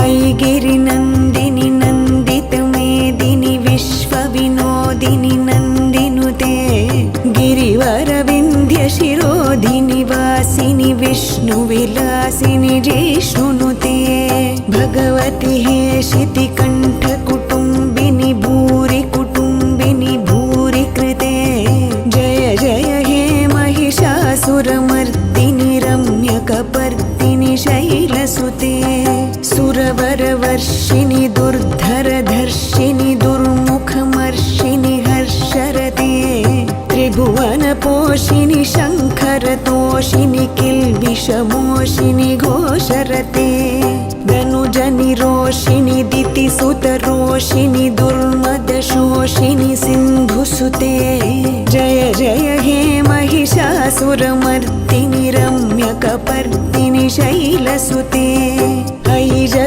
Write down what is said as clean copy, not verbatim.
ऐगिरिनन्दिनि नन्दितमेदिनि विश्वविनोदिनि नन्दिनुते गिरिवरविन्ध्यशिरोधिनि वासिनि विष्णुविलासिनि जिष्णुनुते भगवति हेशितिकण्ठकुटुम्बिनि भूरि कुटुम्बिनि भूरि कृते जय जय हे महिषासुरमर्दिनि रम्यकपर्दिनि शैलसुते सुरवरवर्षिणि दुर्धरधर्षिणि दुर्मुखमर्षिणि हर्षरते त्रिभुवनपोषिणि शङ्खरतोषिणि किल्बिषमोषिणि घोषरते धनुजनिरोषिणि दितिसुतरोषिणि दुर्मदशोषिणि सिन्धुसुते जय जय हे महिषासुरमर्दिनि रम्यकपर्दिनि शैलसुते ऐ जग